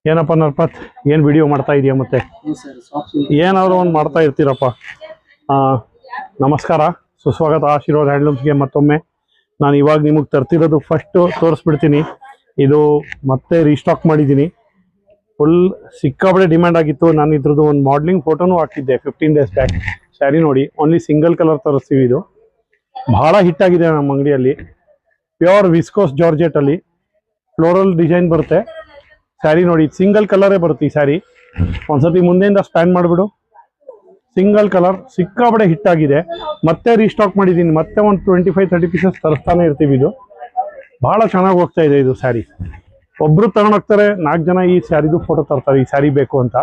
ಏನಪ್ಪ ನರ್ಪತ್ ಏನು ವಿಡಿಯೋ ಮಾಡ್ತಾ ಇದೆಯಾ ಮತ್ತೆ ಏನಾದರೂ ಒಂದು ಮಾಡ್ತಾ ಇರ್ತೀರಪ್ಪ. ನಮಸ್ಕಾರ, ಸುಸ್ವಾಗತ ಆಶೀರ್ವಾದ ಹ್ಯಾಂಡ್ಲೂಮ್ಸ್ಗೆ ಮತ್ತೊಮ್ಮೆ. ನಾನು ಇವಾಗ ನಿಮಗೆ ತರ್ತಿರೋದು ಫಸ್ಟು ತೋರಿಸ್ಬಿಡ್ತೀನಿ. ಇದು ಮತ್ತೆ ರೀಸ್ಟಾಕ್ ಮಾಡಿದ್ದೀನಿ. ಫುಲ್ ಸಿಕ್ಕಾಬಡೆ ಡಿಮ್ಯಾಂಡ್ ಆಗಿತ್ತು. ನಾನು ಇದ್ರದ್ದು ಒಂದು ಮಾಡಲಿಂಗ್ ಫೋಟೋನು ಹಾಕಿದ್ದೆ 15 days ಬ್ಯಾಕ್. ಸ್ಯಾರಿ ನೋಡಿ, ಓನ್ಲಿ ಸಿಂಗಲ್ ಕಲರ್ ತರಿಸ್ತೀವಿ. ಇದು ಭಾಳ ಹಿಟ್ ಆಗಿದೆ ನಮ್ಮ ಅಂಗಡಿಯಲ್ಲಿ. ಪ್ಯೂರ್ ವಿಸ್ಕೋಸ್ ಜಾರ್ಜೆಟಲ್ಲಿ ಫ್ಲೋರಲ್ ಡಿಸೈನ್ ಬರುತ್ತೆ. ಸ್ಯಾರಿ ನೋಡಿ, ಸಿಂಗಲ್ ಕಲರೇ ಬರುತ್ತೆ ಈ ಸ್ಯಾರಿ. ಒಂದ್ಸತಿ ಮುಂದೆಯಿಂದ ಸ್ಪ್ಯಾನ್ ಮಾಡಿಬಿಡು. ಸಿಂಗಲ್ ಕಲರ್ ಸಿಕ್ಕಾಬಡೆ ಹಿಟ್ ಆಗಿದೆ. ಮತ್ತೆ ರೀಸ್ಟಾಕ್ ಮಾಡಿದ್ದೀನಿ. ಮತ್ತೆ ಒಂದು 25-30 ಪೀಸಸ್ ತರಿಸ್ತಾನೆ ಇರ್ತೀವಿ. ಇದು ಭಾಳ ಚೆನ್ನಾಗಿ ಹೋಗ್ತಾ ಇದೆ. ಇದು ಸ್ಯಾರಿ ಒಬ್ಬರು ತಗೊಂಡೋಗ್ತಾರೆ, 4 ಜನ ಈ ಸ್ಯಾರಿದು ಫೋಟೋ ತರ್ತಾರೆ, ಈ ಸ್ಯಾರಿ ಬೇಕು ಅಂತ.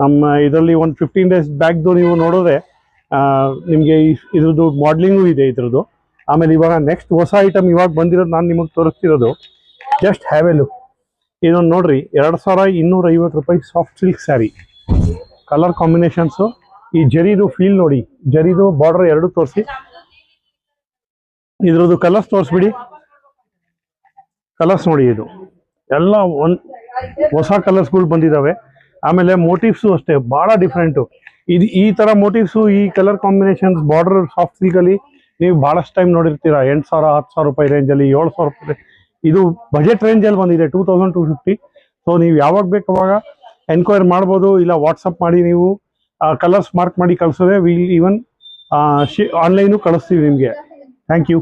ನಮ್ಮ ಇದರಲ್ಲಿ ಒಂದು 15 days ಬ್ಯಾಕ್ದು ನೀವು ನೋಡಿದ್ರೆ ನಿಮಗೆ ಇದ್ರದ್ದು ಮಾಡ್ಲಿಂಗು ಇದೆ ಇದ್ರದ್ದು. ಆಮೇಲೆ ಇವಾಗ ನೆಕ್ಸ್ಟ್ ಹೊಸ ಐಟಮ್ ಇವಾಗ ಬಂದಿರೋದು ನಾನು ನಿಮಗೆ ತೋರಿಸ್ತಿರೋದು. Just have a look. ಇದೊಂದು ನೋಡ್ರಿ, 2250 ರೂಪಾಯಿ soft silk sari. Colour combinations, ಈ ಜರಿದು ಫೀಲ್ ನೋಡಿ, ಜರಿದು ಬಾರ್ಡರ್ ಎರಡು ತೋರಿಸಿ. ಇದ್ರದ್ದು ಕಲರ್ಸ್ ತೋರಿಸ್ಬಿಡಿ. ಕಲರ್ಸ್ ನೋಡಿ, ಇದು ಎಲ್ಲ ಹೊಸ ಕಲರ್ಸ್ಗಳು ಬಂದಿದ್ದಾವೆ. ಆಮೇಲೆ ಮೋಟಿವ್ಸು ಅಷ್ಟೇ ಭಾಳ ಡಿಫ್ರೆಂಟು. ಇದು ಈ ಥರ ಮೋಟಿವ್ಸು, ಈ ಕಲರ್ ಕಾಂಬಿನೇಷನ್ಸ್ ಬಾರ್ಡರ್ ಸಾಫ್ಟ್ ಸಿಲ್ಕಲ್ಲಿ ನೀವು ಭಾಳಷ್ಟು ಟೈಮ್ ನೋಡಿರ್ತೀರ. 8000 10,000 ರೂಪಾಯಿ ರೇಂಜಲ್ಲಿ, 7,000 ರೂಪಾಯಿ. ಇದು ಬಜೆಟ್ ರೇಂಜಲ್ಲಿ ಬಂದಿದೆ 2250. ಸೊ ನೀವು ಯಾವಾಗ ಬೇಕು ಅವಾಗ ಎನ್ಕ್ವೈರಿ ಮಾಡ್ಬೋದು, ಇಲ್ಲ ವಾಟ್ಸಪ್ ಮಾಡಿ ನೀವು ಕಲರ್ಸ್ ಮಾರ್ಕ್ ಮಾಡಿ ಕಳಿಸೋದೆ. ವಿಲ್ ಈವನ್ ಆನ್ಲೈನು ಕಳಿಸ್ತೀವಿ ನಿಮಗೆ. Thank you.